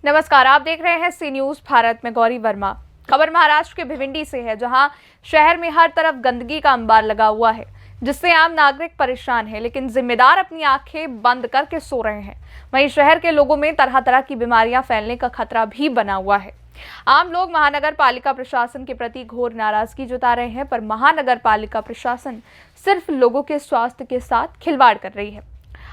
नमस्कार, आप देख रहे हैं सी न्यूज भारत में गौरी वर्मा। खबर महाराष्ट्र के भिवंडी से है, जहां शहर में हर तरफ गंदगी का अंबार लगा हुआ है, जिससे आम नागरिक परेशान है, लेकिन जिम्मेदार अपनी आंखें बंद करके सो रहे हैं। वहीं शहर के लोगों में तरह तरह की बीमारियां फैलने का खतरा भी बना हुआ है। आम लोग महानगर पालिका प्रशासन के प्रति घोर नाराजगी जता रहे हैं, पर महानगर पालिका प्रशासन सिर्फ लोगों के स्वास्थ्य के साथ खिलवाड़ कर रही है।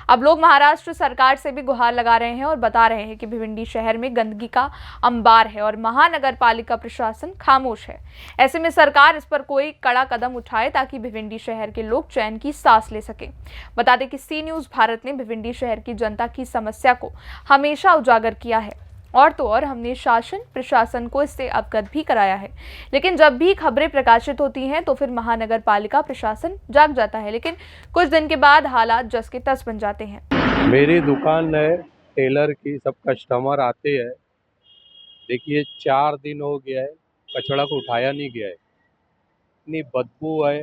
अब लोग महाराष्ट्र सरकार से भी गुहार लगा रहे हैं और बता रहे हैं कि भिवंडी शहर में गंदगी का अंबार है और महानगर पालिका प्रशासन खामोश है। ऐसे में सरकार इस पर कोई कड़ा कदम उठाए ताकि भिवंडी शहर के लोग चैन की सांस ले सके। बता दें कि सी न्यूज भारत ने भिवंडी शहर की जनता की समस्या को हमेशा उजागर किया है, और तो और हमने शासन प्रशासन को इससे अवगत भी कराया है। लेकिन जब भी खबरें प्रकाशित होती हैं तो फिर महानगर पालिका प्रशासन जाग जाता है, लेकिन कुछ दिन के बाद हालात जस के तस बन जाते हैं। मेरी दुकान है टेलर की, सब कस्टमर आते हैं। देखिए 4 दिन हो गया है, कचरा को उठाया नहीं गया है। इतनी बदबू है,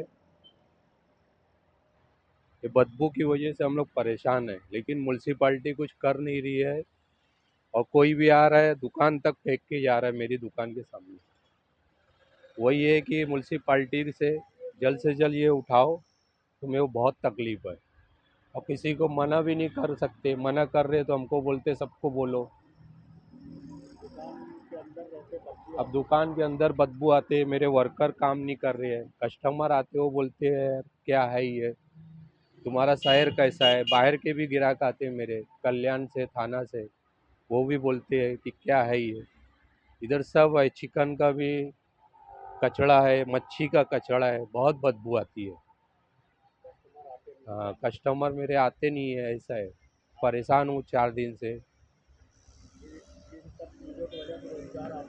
ये बदबू की वजह से हम लोग परेशान हैं, लेकिन म्युनिसिपैलिटी कुछ कर नहीं रही है। और कोई भी आ रहा है दुकान तक फेंक के जा रहा है मेरी दुकान के सामने। वही है कि म्युनिसिपैलिटी से जल्द ये उठाओ, तुम्हें वो बहुत तकलीफ है। और किसी को मना भी नहीं कर सकते, मना कर रहे तो हमको बोलते सबको बोलो। अब दुकान के अंदर बदबू आते हैं, मेरे वर्कर काम नहीं कर रहे हैं, कस्टमर आते हो बोलते हैं क्या है ये, तुम्हारा शहर कैसा है। बाहर के भी ग्राहक आते हैं मेरे, कल्याण से, थाना से, वो भी बोलते हैं कि क्या है ये। इधर सब है, चिकन का भी कचड़ा है, मच्छी का कचड़ा है, बहुत बदबू आती है। हाँ, कस्टमर मेरे आते नहीं है, ऐसा है। परेशान हूँ 4 दिन से।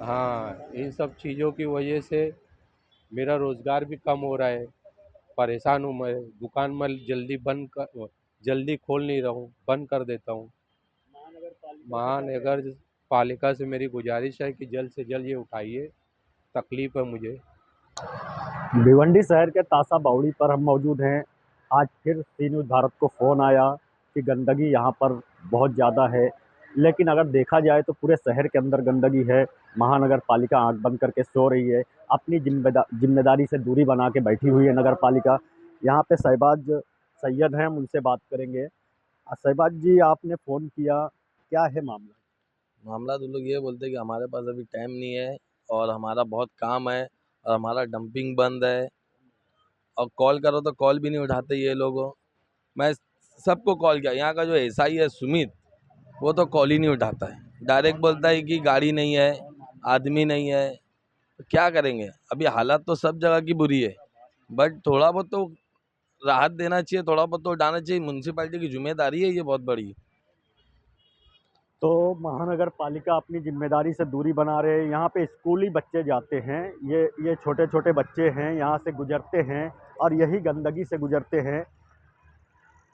हाँ, इन सब चीज़ों की वजह से मेरा रोज़गार भी कम हो रहा है। परेशान हूँ मैं, दुकान में जल्दी खोल नहीं रहा हूँ, बंद कर देता हूँ। महानगर पालिका से मेरी गुजारिश है कि जल्द से जल्द ये उठाइए, तकलीफ़ है मुझे। भिवंडी शहर के तासा बावड़ी पर हम मौजूद हैं। आज फिर सी न्यूज़ भारत को फ़ोन आया कि गंदगी यहाँ पर बहुत ज़्यादा है, लेकिन अगर देखा जाए तो पूरे शहर के अंदर गंदगी है। महानगर पालिका आँख बंद करके सो रही है, अपनी जिम्मेदारी से दूरी बना के बैठी हुई है नगर पालिका। यहाँ पे शहबाज सैयद हैं, हम उनसे बात करेंगे। शहबाज जी, आपने फ़ोन किया, क्या है मामला? मामला तो लोग ये बोलते हैं कि हमारे पास अभी टाइम नहीं है और हमारा बहुत काम है और हमारा डंपिंग बंद है, और कॉल करो तो कॉल भी नहीं उठाते ये लोग। मैं सबको कॉल किया, यहाँ का जो एसआई है सुमित, वो तो कॉल ही नहीं उठाता है। डायरेक्ट बोलता है कि गाड़ी नहीं है, आदमी नहीं है। तो क्या करेंगे, अभी हालात तो सब जगह की बुरी है, बट थोड़ा बहुत तो राहत देना चाहिए, थोड़ा बहुत तो उठाना चाहिए। म्यूनसिपैलिटी की जिम्मेदारी है ये बहुत बड़ी। तो महानगर पालिका अपनी जिम्मेदारी से दूरी बना रहे हैं। यहाँ पे स्कूली बच्चे जाते हैं, ये छोटे छोटे बच्चे हैं, यहाँ से गुजरते हैं और यही गंदगी से गुजरते हैं।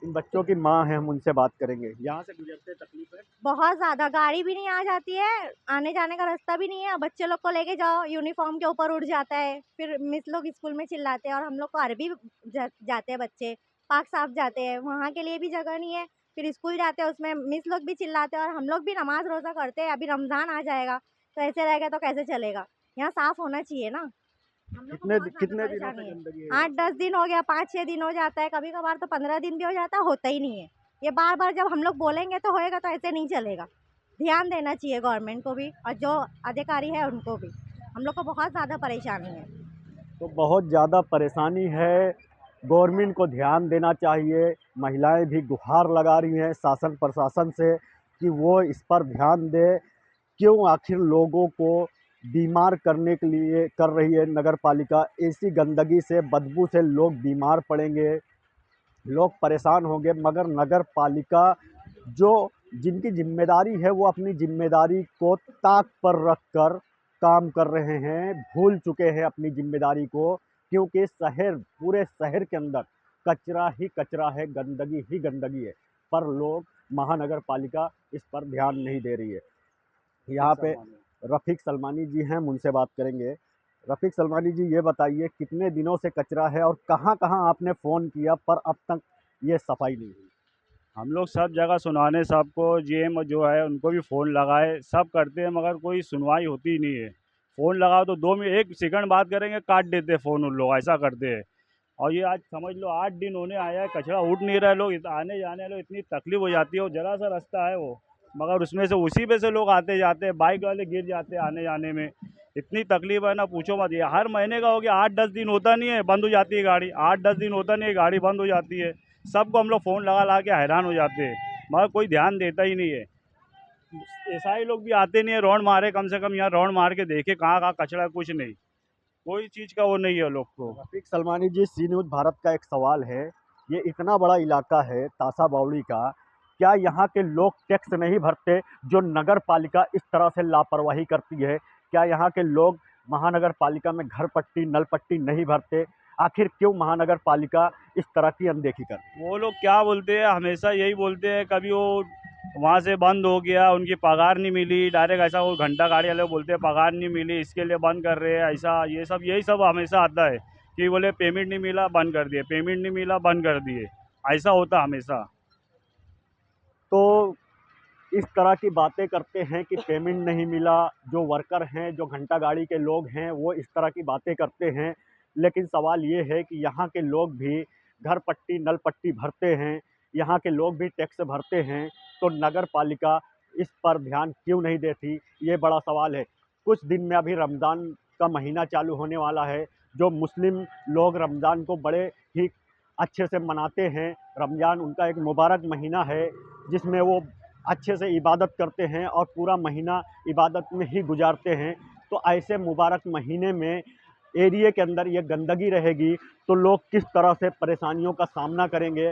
इन बच्चों की माँ है, हम उनसे बात करेंगे। यहाँ से गुजरते तकलीफ है बहुत ज्यादा, गाड़ी भी नहीं आ जाती है, आने जाने का रास्ता भी नहीं है। बच्चे लोग को लेके जाओ, यूनिफॉर्म के ऊपर उड़ जाता है, फिर मिस लोग स्कूल में चिल्लाते हैं और हम लोग को अरबी जाते हैं बच्चे, पाक साफ जाते हैं, वहाँ के लिए भी जगह नहीं है। फिर स्कूल जाते हैं, उसमें मिस लोग भी चिल्लाते हैं और हम लोग भी नमाज रोजा करते हैं। अभी रमजान आ जाएगा तो ऐसे रहेगा तो कैसे चलेगा। यहाँ साफ होना चाहिए ना। हम लोग को बहुत ज्यादा कितने दिनों से परेशानी है। गंदगी है? 8-10 दिन हो गया, 5-6 दिन हो जाता है, कभी कभार तो 15 दिन भी हो जाता है, होता ही नहीं है। ये बार बार जब हम लोग बोलेंगे तो होएगा, तो ऐसे नहीं चलेगा। ध्यान देना चाहिए गवर्नमेंट को भी और जो अधिकारी है उनको भी। हम लोग को बहुत ज़्यादा परेशानी है। तो बहुत ज़्यादा परेशानी है, गवर्नमेंट को ध्यान देना चाहिए। महिलाएं भी गुहार लगा रही हैं शासन प्रशासन से कि वो इस पर ध्यान दे। क्यों आखिर लोगों को बीमार करने के लिए कर रही है नगर पालिका। ऐसी गंदगी से, बदबू से लोग बीमार पड़ेंगे, लोग परेशान होंगे, मगर नगर पालिका जो जिनकी जिम्मेदारी है वो अपनी जिम्मेदारी को ताक पर रख कर काम कर रहे हैं, भूल चुके हैं अपनी जिम्मेदारी को। क्योंकि शहर, पूरे शहर के अंदर कचरा ही कचरा है, गंदगी ही गंदगी है, पर लोग, महानगर पालिका इस पर ध्यान नहीं दे रही है। यहाँ पे रफ़ीक सलमानी जी हैं, हम उनसे बात करेंगे। रफ़ीक सलमानी जी, ये बताइए कितने दिनों से कचरा है और कहाँ कहाँ आपने फ़ोन किया पर अब तक ये सफाई नहीं हुई? हम लोग सब जगह सुनाने सबको जीएम जो है उनको भी फ़ोन लगाए, सब करते हैं मगर कोई सुनवाई होती ही नहीं है। फ़ोन लगाओ तो 2 मिनट 1 सेकंड बात करेंगे, काट देते हैं फ़ोन उन लोग, ऐसा करते हैं। और ये आज समझ लो 8 दिन होने आया है, कचरा उठ नहीं रहा है, लोग आने जाने वाले इतनी तकलीफ हो जाती है, वो ज़रा सा रास्ता है वो, मगर उसमें से उसी पे से लोग आते जाते हैं, बाइक वाले गिर जाते हैं आने जाने में। इतनी तकलीफ है ना पूछो मत। ये हर महीने का हो गया, 8-10 दिन होता नहीं है, बंद हो जाती है गाड़ी, 8-10 दिन होता नहीं है, गाड़ी बंद हो जाती है। सबको हम लोग फ़ोन लगा के हैरान हो जाते हैं, मगर कोई ध्यान देता ही नहीं है। एसआई लोग भी आते नहीं है, राउंड मारे, कम से कम यहाँ राउंड मार के देखे कहाँ कहाँ कचरा है, कुछ नहीं, कोई चीज़ का वो नहीं है लोग को। रफीक सलमानी जी, सी न्यूज़ भारत का एक सवाल है, ये इतना बड़ा इलाका है तासा बावड़ी का, क्या यहाँ के लोग टैक्स नहीं भरते जो नगर पालिका इस तरह से लापरवाही करती है? क्या यहाँ के लोग महानगर पालिका में घर पट्टी नल पट्टी नहीं भरते? आखिर क्यों महानगर पालिका इस तरह की अनदेखी करती है? वो लोग क्या बोलते हैं, हमेशा यही बोलते हैं, कभी वो वहाँ से बंद हो गया, उनकी पगार नहीं मिली, डायरेक्ट ऐसा वो घंटा गाड़ी वाले बोलते हैं पगार नहीं मिली इसके लिए बंद कर रहे हैं, ऐसा ये सब यही सब हमेशा आता है कि बोले पेमेंट नहीं मिला बंद कर दिए, पेमेंट नहीं मिला बंद कर दिए, ऐसा होता हमेशा। तो इस तरह की बातें करते हैं कि पेमेंट नहीं मिला, जो वर्कर हैं, जो घंटा गाड़ी के लोग हैं, वो इस तरह की बातें करते हैं। लेकिन सवाल ये है कि यहाँ के लोग भी घर पट्टी नल पट्टी भरते हैं, यहाँ के लोग भी टैक्स भरते हैं, तो नगर पालिका इस पर ध्यान क्यों नहीं देती, ये बड़ा सवाल है। कुछ दिन में अभी रमज़ान का महीना चालू होने वाला है, जो मुस्लिम लोग रमज़ान को बड़े ही अच्छे से मनाते हैं। रमज़ान उनका एक मुबारक महीना है जिसमें वो अच्छे से इबादत करते हैं और पूरा महीना इबादत में ही गुजारते हैं। तो ऐसे मुबारक महीने में एरिया के अंदर ये गंदगी रहेगी तो लोग किस तरह से परेशानियों का सामना करेंगे?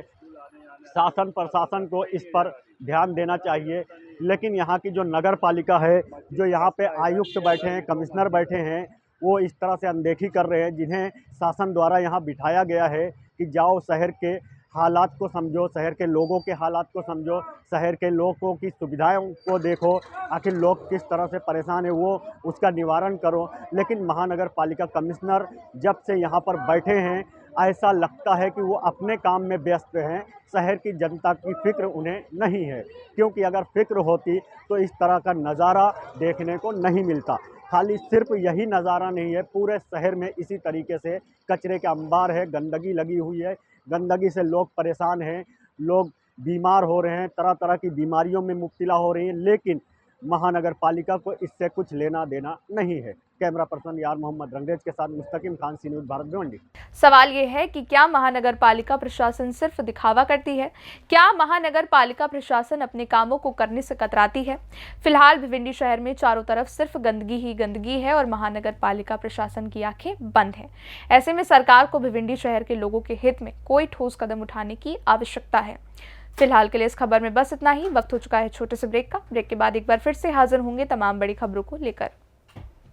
शासन प्रशासन को इस पर ध्यान देना चाहिए। लेकिन यहाँ की जो नगर पालिका है, जो यहाँ पे आयुक्त बैठे हैं, कमिश्नर बैठे हैं, वो इस तरह से अनदेखी कर रहे हैं, जिन्हें शासन द्वारा यहाँ बिठाया गया है कि जाओ शहर के हालात को समझो, शहर के लोगों के हालात को समझो, शहर के लोगों की सुविधाओं को देखो, आखिर लोग किस तरह से परेशान है वो उसका निवारण करो। लेकिन महानगर पालिका कमिश्नर जब से यहाँ पर बैठे हैं, ऐसा लगता है कि वो अपने काम में व्यस्त हैं, शहर की जनता की फ़िक्र उन्हें नहीं है। क्योंकि अगर फ़िक्र होती तो इस तरह का नज़ारा देखने को नहीं मिलता। खाली सिर्फ यही नज़ारा नहीं है, पूरे शहर में इसी तरीके से कचरे के अंबार है, गंदगी लगी हुई है, गंदगी से लोग परेशान हैं, लोग बीमार हो रहे हैं, तरह तरह की बीमारियों में मुब्तला हो रही हैं, लेकिन महानगर पालिका को इससे कुछ लेना देना नहीं है। कैमरा पर्सन यार मोहम्मद रंगरेज के साथ मुस्तकिम खान, सी न्यूज़ भारत, भिवंडी। सवाल ये है कि क्या महानगर पालिका प्रशासन सिर्फ दिखावा करती है? क्या महानगर पालिका प्रशासन अपने कामों को करने से कतराती है? फिलहाल भिवंडी शहर में चारों तरफ सिर्फ गंदगी ही गंदगी है और महानगर पालिका प्रशासन की आंखें बंद हैं। ऐसे में सरकार को भिवंडी शहर के लोगों के हित में कोई ठोस कदम उठाने की आवश्यकता है। फिलहाल के लिए इस खबर में बस इतना ही। वक्त हो चुका है छोटे से ब्रेक का। ब्रेक के बाद एक बार फिर से हाजिर होंगे तमाम बड़ी खबरों को लेकर।